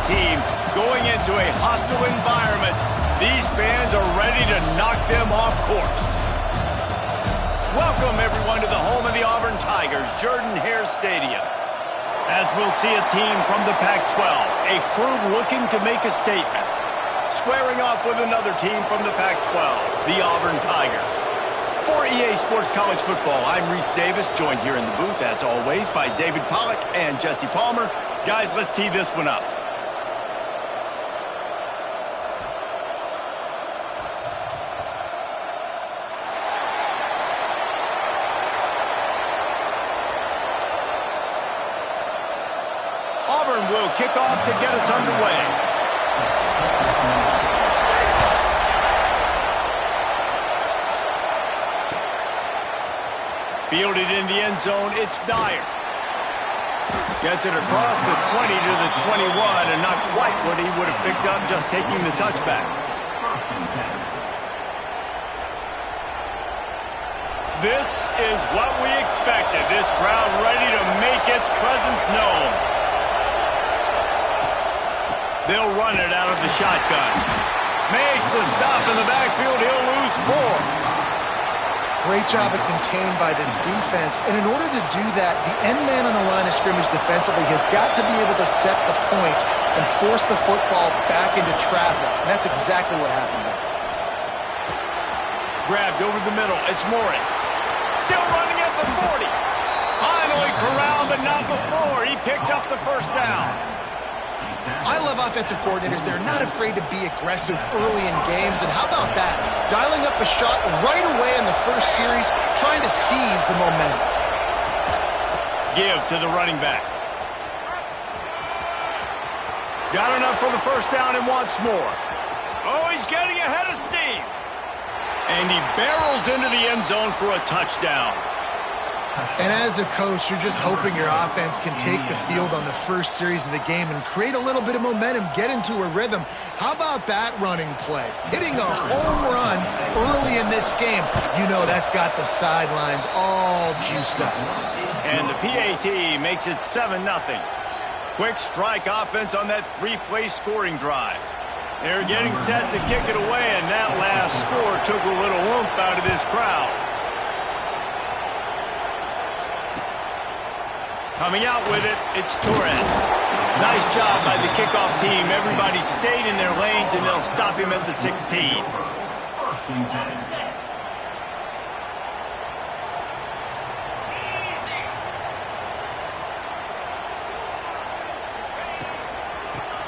team going into a hostile environment. These fans are ready to knock them off course. Welcome, everyone, to the home of the Auburn Tigers, Jordan-Hare Stadium. As we'll see a team from the Pac-12, a crew looking to make a statement. Squaring off with another team from the Pac-12, the Auburn Tigers. For EA Sports College Football, I'm Reese Davis, joined here in the booth, as always, by David Pollack and Jesse Palmer. Guys, let's tee this one up. Auburn will kick off to get us underway. Fielded in the end zone, it's Dyer. Gets it across the 20 to the 21, and not quite what he would have picked up just taking the touchback. This is what we expected. This crowd ready to make its presence known. They'll run it out of the shotgun. Makes a stop in the backfield. He'll lose 4. Great job of contained by this defense. And in order to do that, the end man on the line of scrimmage defensively has got to be able to set the point and force the football back into traffic. And that's exactly what happened there. Grabbed over the middle. It's Morris. Still running at the 40. Finally corralled, but not before. He picks up the first down. I love offensive coordinators. They're not afraid to be aggressive early in games. And how about that? Dialing up a shot right away in the first series, trying to seize the momentum. Give to the running back. Got enough for the first down and wants more. Oh, he's getting ahead of steam. And he barrels into the end zone for a touchdown. And as a coach, you're just hoping your offense can take the field on the first series of the game and create a little bit of momentum, get into a rhythm. How about that running play? Hitting a home run early in this game. You know that's got the sidelines all juiced up. And the PAT makes it 7-0. Quick strike offense on that 3-play scoring drive. They're getting set to kick it away, and that last score took a little oomph out of this crowd. Coming out with it, it's Torres. Nice job by the kickoff team. Everybody stayed in their lanes, and they'll stop him at the 16.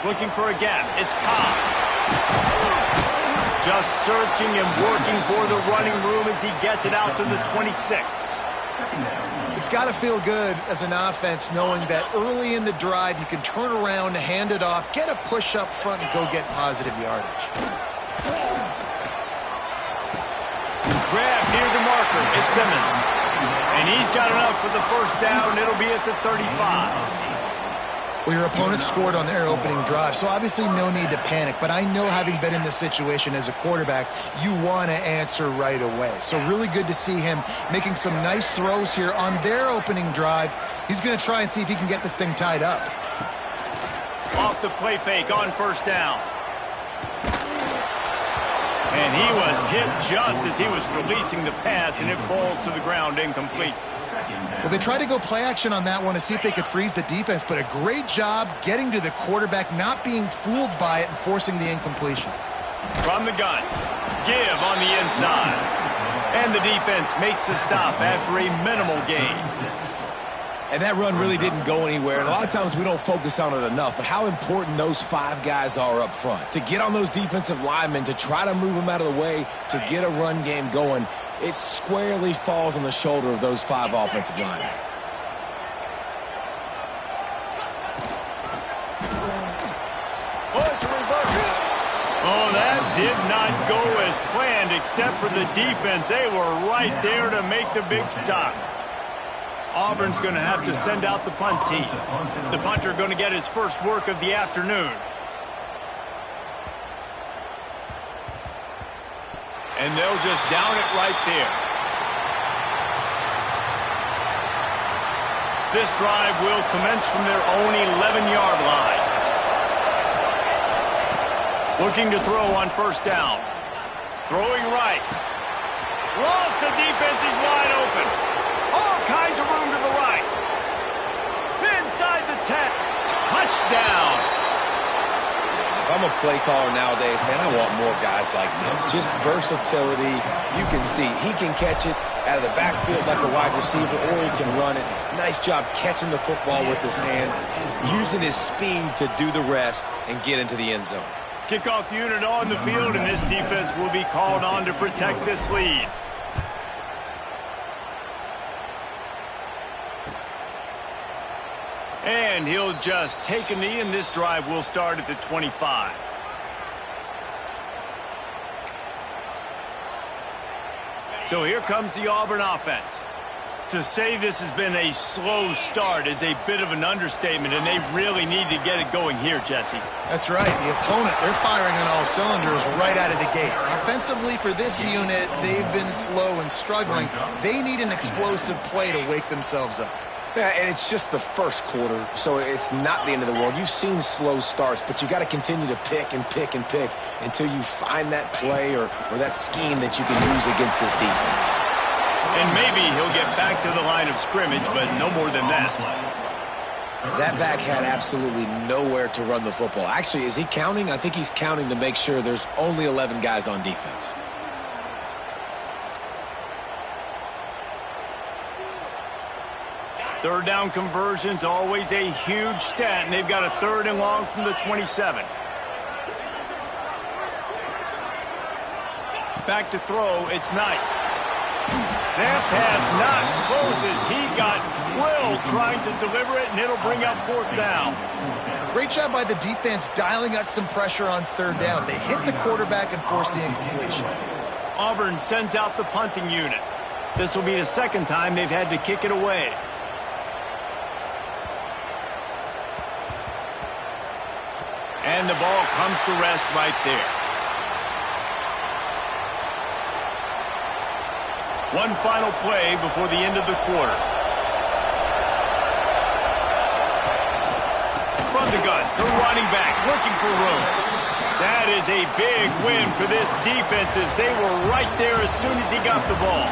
Looking for a gap. It's Cobb. Just searching and working for the running room as he gets it out to the 26. It's got to feel good as an offense knowing that early in the drive you can turn around, hand it off, get a push up front, and go get positive yardage. Grab near the marker. It's Simmons. And he's got enough for the first down. It'll be at the 35. Well, your opponent scored on their opening drive, so obviously no need to panic. But I know, having been in this situation as a quarterback, you want to answer right away. So really good to see him making some nice throws here on their opening drive. He's going to try and see if he can get this thing tied up. Off the play fake on first down. And he was hit just as he was releasing the pass, and it falls to the ground incomplete. Well, they tried to go play action on that one to see if they could freeze the defense, but a great job getting to the quarterback, not being fooled by it, and forcing the incompletion. From the gun, give on the inside. And the defense makes the stop after a minimal gain. And that run really didn't go anywhere. And a lot of times we don't focus on it enough, but how important those 5 guys are up front. To get on those defensive linemen, to try to move them out of the way, to get a run game going, it squarely falls on the shoulder of those 5 offensive linemen. Oh, it's a reverse. Oh, that did not go as planned, except for the defense. They were right there to make the big stop. Auburn's going to have to send out the punt team. The punter going to get his first work of the afternoon. And they'll just down it right there. This drive will commence from their own 11-yard line. Looking to throw on first down. Throwing right. Lost, the defense is wide open. All kinds of room to the right. Inside the 10. Touchdown. If I'm a play caller nowadays, man, I want more guys like this. Just versatility. You can see he can catch it out of the backfield like a wide receiver, or he can run it. Nice job catching the football with his hands, using his speed to do the rest and get into the end zone. Kickoff unit on the field, and this defense will be called on to protect this lead. And he'll just take a knee, and this drive will start at the 25. So here comes the Auburn offense. To say this has been a slow start is a bit of an understatement, and they really need to get it going here, Jesse. That's right. The opponent, they're firing on all cylinders right out of the gate. Offensively, for this unit, they've been slow and struggling. They need an explosive play to wake themselves up. Yeah, and it's just the first quarter, so it's not the end of the world. You've seen slow starts, but you got to continue to pick and pick and pick until you find that play or that scheme that you can use against this defense. And maybe he'll get back to the line of scrimmage, but no more than that. That back had absolutely nowhere to run the football. Actually, is he counting? I think he's counting to make sure there's only 11 guys on defense. Third down conversion's always a huge stat, and they've got a 3rd and long from the 27. Back to throw, it's Knight. That pass not close as he got drilled trying to deliver it, and it'll bring up 4th down. Great job by the defense dialing up some pressure on 3rd down. They hit the quarterback and forced the incompletion. Auburn sends out the punting unit. This will be the 2nd time they've had to kick it away. And the ball comes to rest right there. One final play before the end of the quarter. From the gun, the running back looking for room. That is a big win for this defense as they were right there as soon as he got the ball.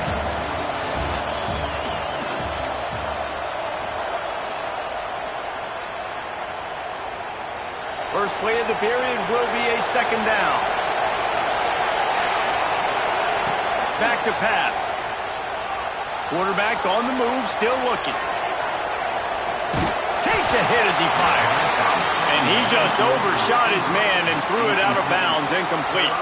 First play of the period will be a 2nd down. Back to pass. Quarterback on the move, still looking. Takes a hit as he fires. And he just overshot his man and threw it out of bounds, incomplete.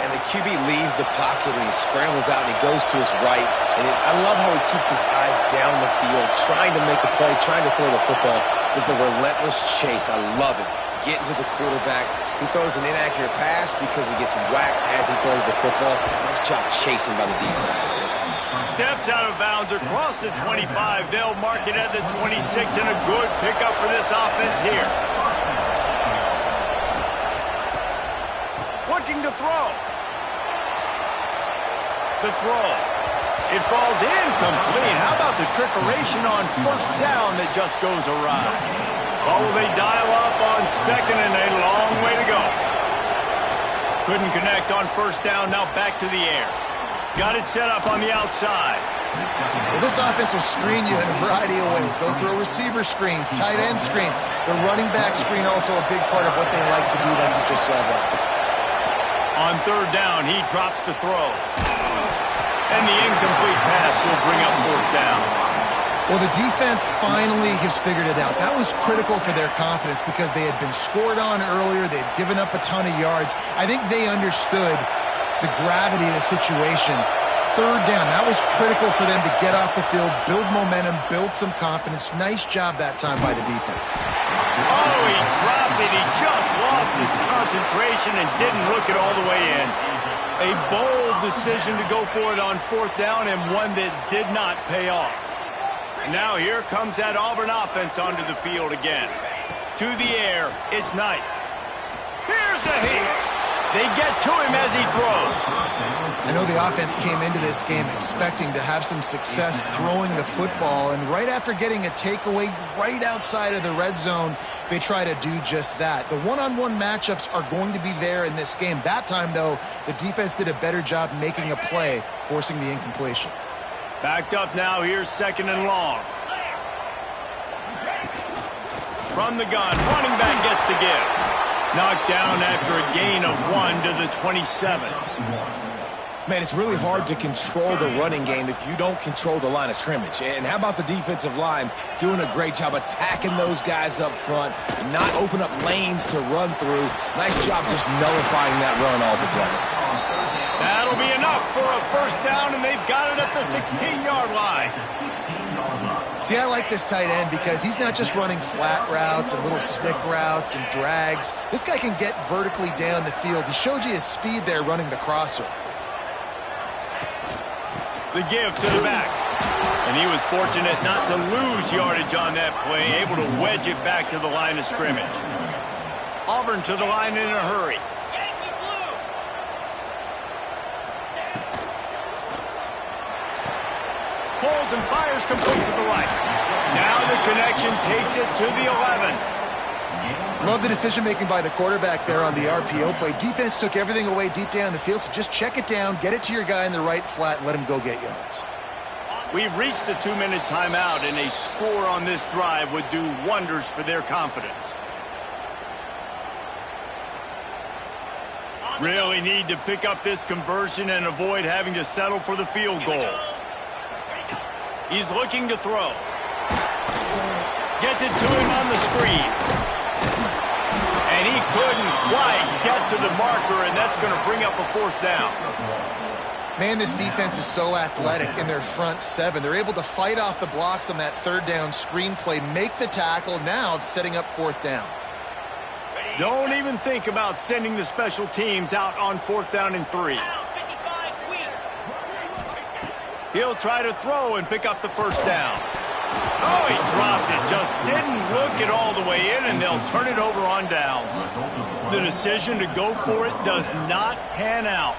And the QB leaves the pocket and he scrambles out and he goes to his right. And I love how he keeps his eyes down the field, trying to make a play, trying to throw the football. But the relentless chase, I love it. Getting to the quarterback. He throws an inaccurate pass because he gets whacked as he throws the football. Nice job chasing by the defense. Steps out of bounds across the 25. They'll mark it at the 26, and a good pickup for this offense here. Looking to throw. The throw. It falls incomplete. How about the trickeration on first down that just goes awry? Oh, they dial up on 2nd and a long way to go. Couldn't connect on first down. Now back to the air. Got it set up on the outside. Well, this offense will screen you in a variety of ways. They'll throw receiver screens, tight end screens. The running back screen also a big part of what they like to do, like you just saw there. On 3rd down, he drops to throw. And the incomplete pass will bring up 4th down. Well, the defense finally has figured it out. That was critical for their confidence because they had been scored on earlier. They had given up a ton of yards. I think they understood the gravity of the situation. 3rd down, that was critical for them to get off the field, build momentum, build some confidence. Nice job that time by the defense. Oh, he dropped it. He just lost his concentration and didn't look it all the way in. A bold decision to go for it on 4th down and one that did not pay off. Now here comes that Auburn offense onto the field again. To the air, it's Knight. Here's a hit. They get to him as he throws. I know the offense came into this game expecting to have some success throwing the football, and right after getting a takeaway right outside of the red zone, they try to do just that. The one-on-one matchups are going to be there in this game. That time, though, the defense did a better job making a play, forcing the incompletion. Backed up now, here's 2nd and long. From the gun, running back gets the give. Knocked down after a gain of 1 to the 27. Man, it's really hard to control the running game if you don't control the line of scrimmage. And how about the defensive line doing a great job attacking those guys up front, not open up lanes to run through. Nice job just nullifying that run altogether. That'll be enough for a 1st down, and they've got it at the 16-yard line. See, I like this tight end because he's not just running flat routes and little stick routes and drags. This guy can get vertically down the field. He showed you his speed there running the crosser. The give to the back. And he was fortunate not to lose yardage on that play, able to wedge it back to the line of scrimmage. Auburn to the line in a hurry. Pulls and fires complete to the right. Now the connection takes it to the 11. Love the decision-making by the quarterback there on the RPO play. Defense took everything away deep down the field, so just check it down, get it to your guy in the right flat, and let him go get yards. We've reached the 2-minute timeout, and a score on this drive would do wonders for their confidence. Really need to pick up this conversion and avoid having to settle for the field goal. He's looking to throw. Gets it to him on the screen. And he couldn't quite get to the marker, and that's going to bring up a 4th down. Man, this defense is so athletic in their front 7. They're able to fight off the blocks on that 3rd down screen play, make the tackle, now setting up 4th down. Don't even think about sending the special teams out on 4th down and 3. He'll try to throw and pick up the 1st down. Oh, he dropped it. Just didn't look it all the way in, and they'll turn it over on downs. The decision to go for it does not pan out.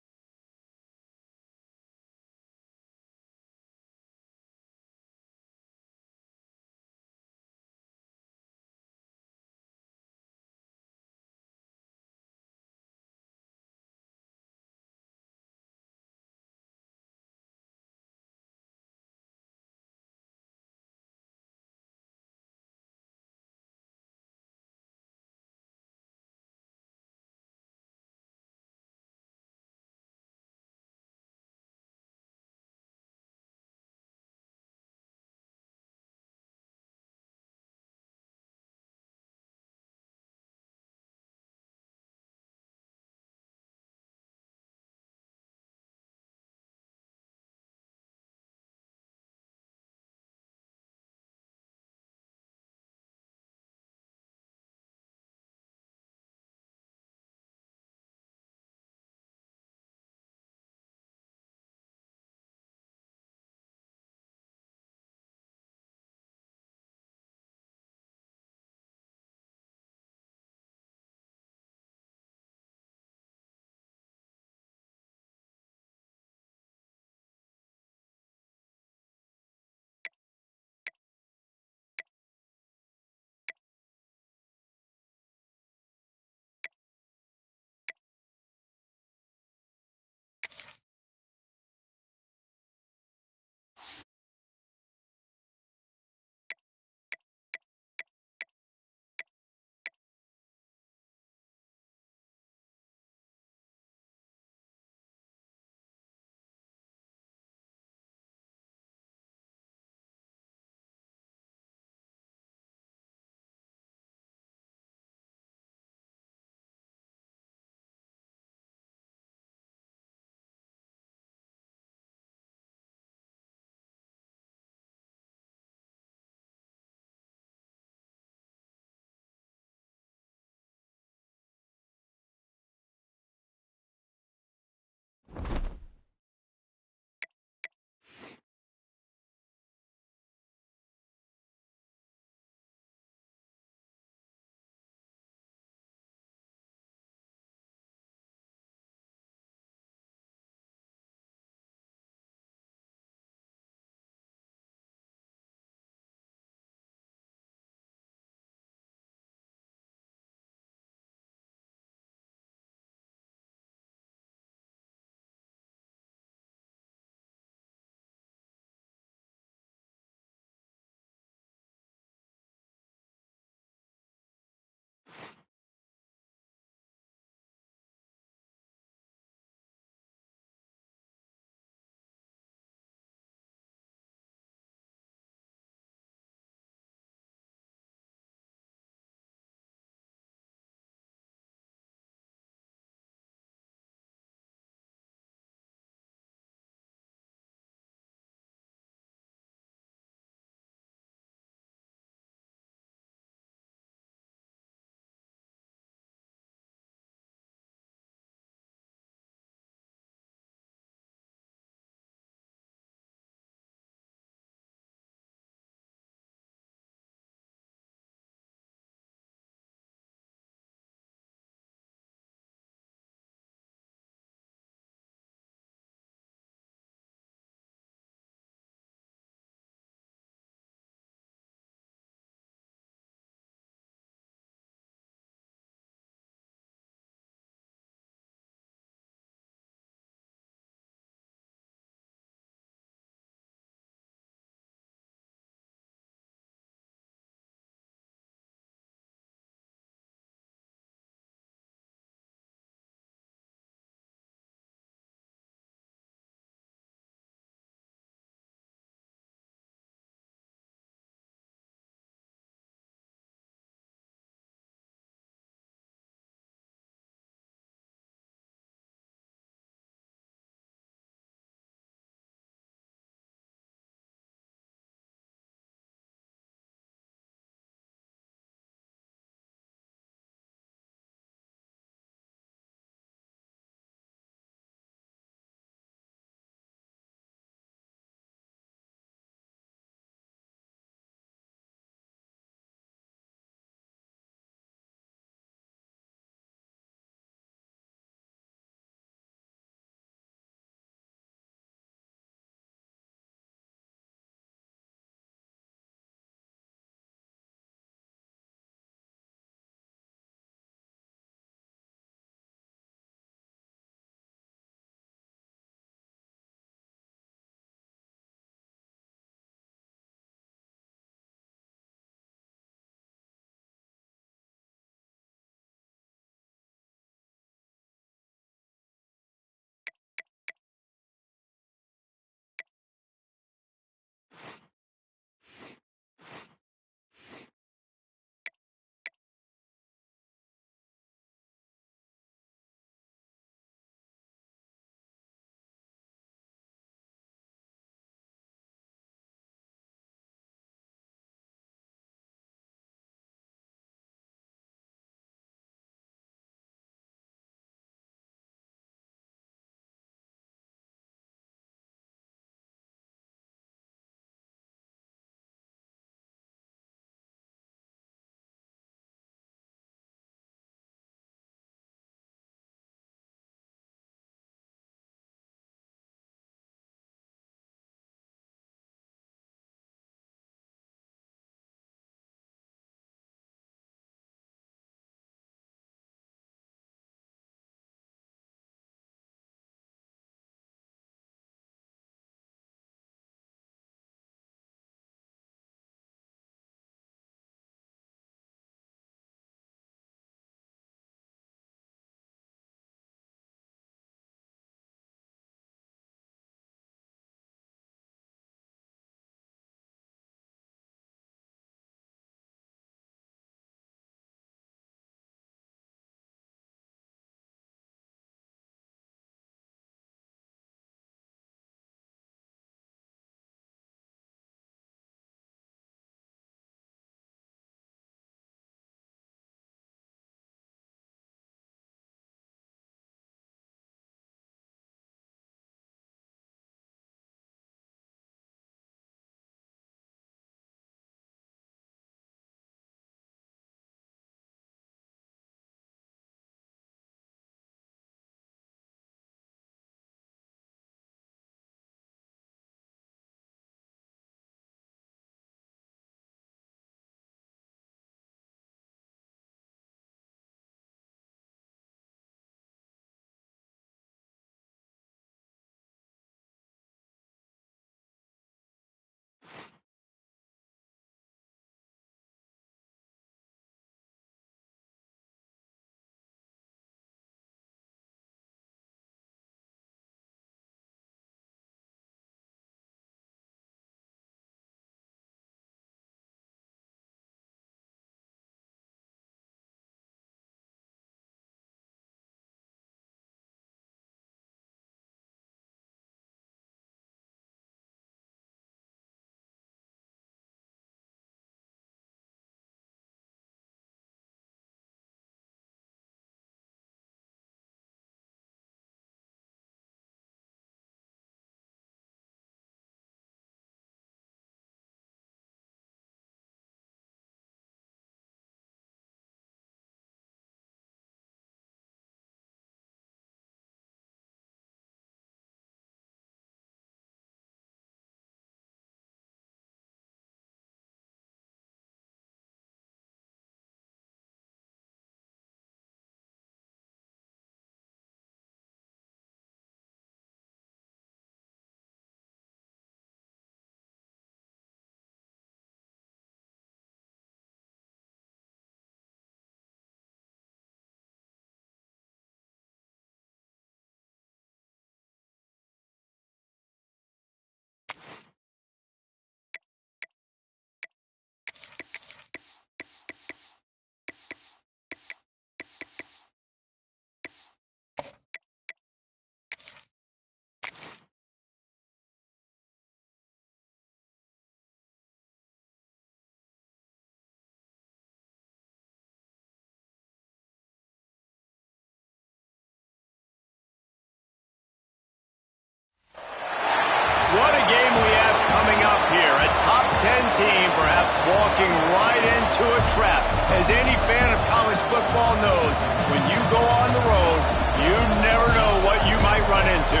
football knows when you go on the road, you never know what you might run into.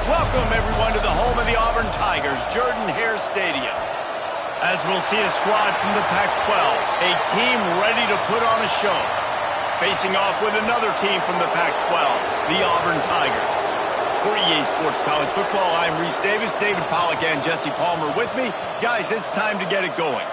Welcome, everyone, to the home of the Auburn Tigers, Jordan-Hare Stadium. As we'll see a squad from the Pac-12, a team ready to put on a show. Facing off with another team from the Pac-12, the Auburn Tigers. For EA Sports College Football, I'm Reese Davis, David Pollack, and Jesse Palmer with me. Guys, it's time to get it going.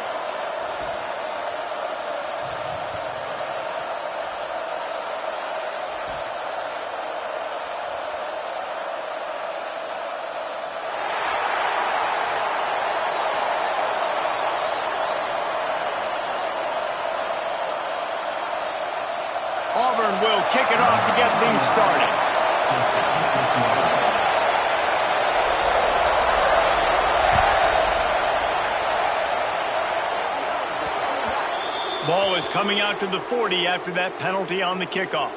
Auburn will kick it off to get things started. Ball is coming out to the 40 after that penalty on the kickoff.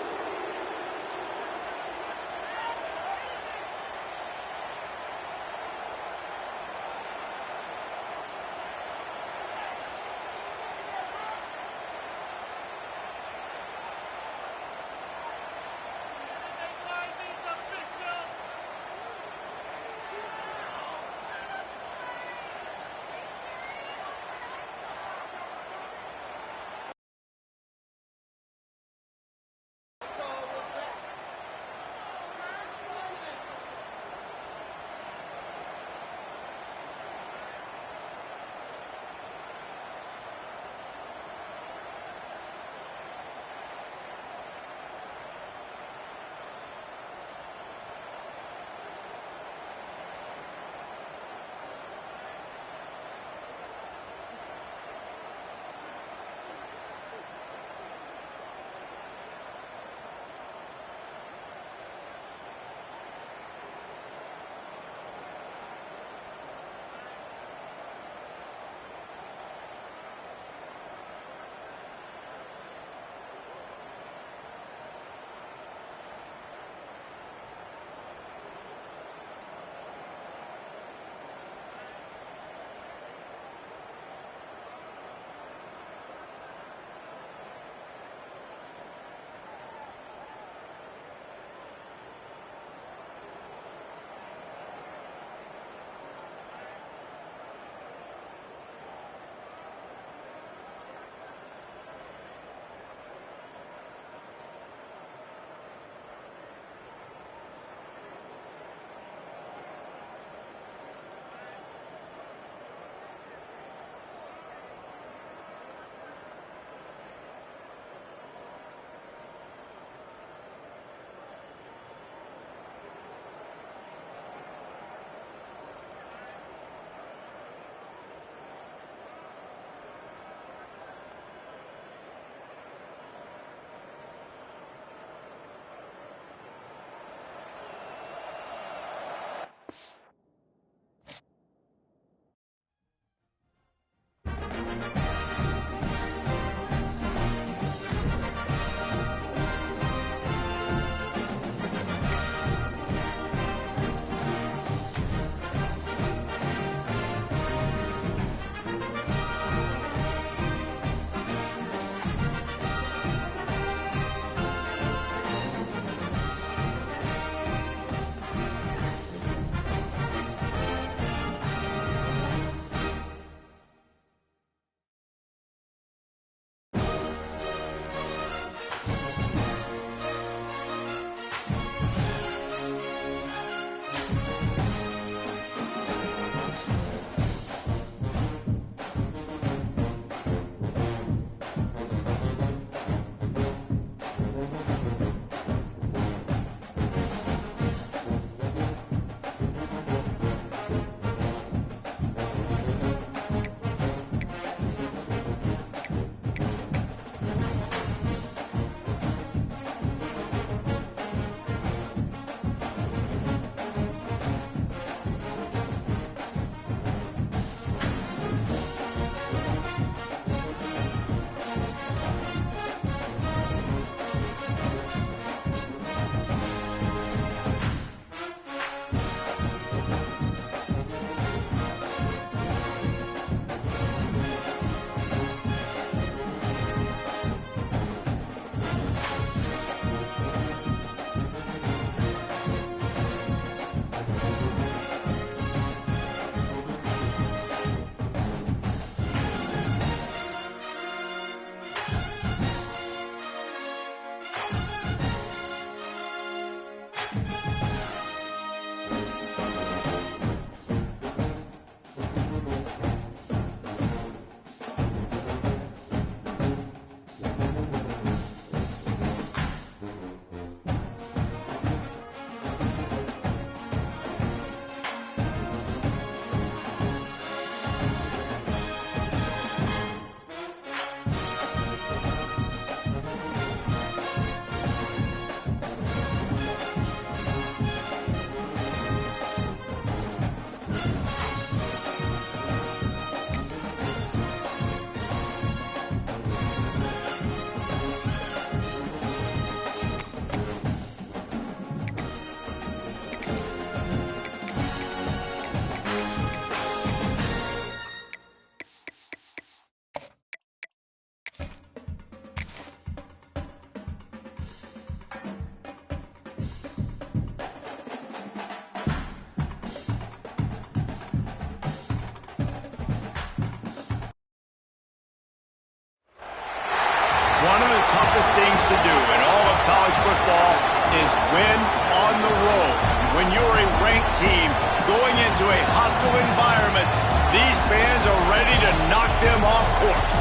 When you're a ranked team going into a hostile environment, these fans are ready to knock them off course.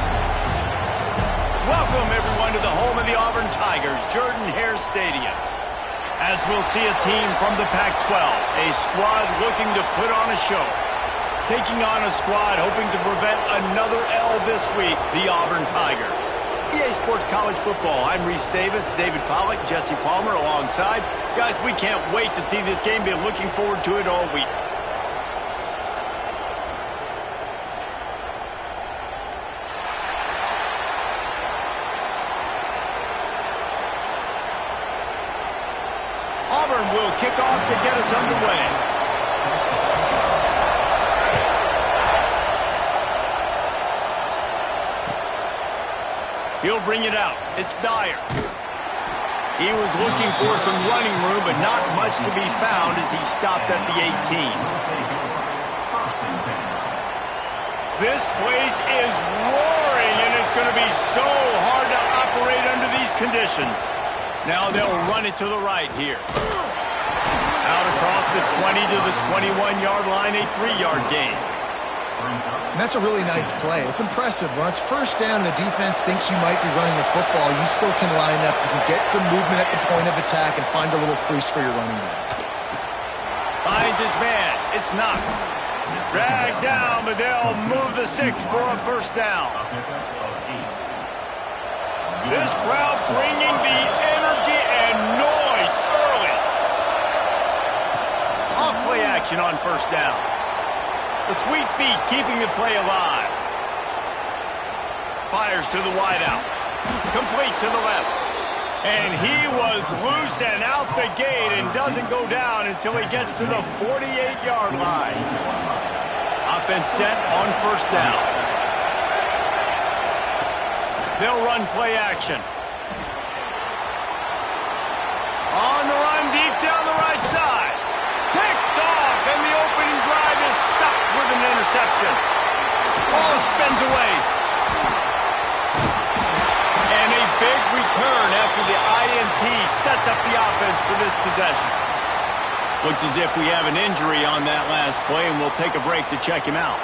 Welcome, everyone, to the home of the Auburn Tigers, Jordan-Hare Stadium. As we'll see a team from the Pac-12, a squad looking to put on a show. Taking on a squad hoping to prevent another L this week, the Auburn Tigers. EA Sports College Football. I'm Reese Davis, David Pollack, Jesse Palmer alongside. Guys, we can't wait to see this game. Been looking forward to it all week. Auburn will kick off to get us underway. He'll bring it out. It's Dyer. He was looking for some running room, but not much to be found as he stopped at the 18. This place is roaring, and it's going to be so hard to operate under these conditions. Now they'll run it to the right here. Out across the 20 to the 21-yard line, a 3-yard gain. And that's a really nice play. It's impressive. When it's first down, the defense thinks you might be running the football. You still can line up. You can get some movement at the point of attack and find a little crease for your running back. Finds his man. It's Knox. Dragged down, but they'll move the sticks for a first down. This crowd bringing the energy and noise early. Off play action on first down. The sweet feet keeping the play alive. Fires to the wideout. Complete to the left. And he was loose and out the gate and doesn't go down until he gets to the 48-yard line. Offense set on first down. They'll run play action. On the run deep down the right side. Picked off, and the opening drive is stopped with an interception. Ball spins away. And a big return after the INT sets up the offense for this possession. Looks as if we have an injury on that last play, and we'll take a break to check him out.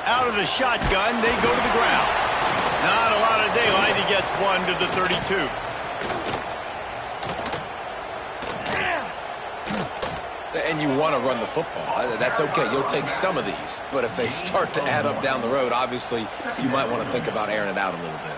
Out of the shotgun, they go to the ground. Not a lot of daylight. He gets one to the 32. And you want to run the football. That's okay. You'll take some of these. But if they start to add up down the road, obviously, you might want to think about airing it out a little bit.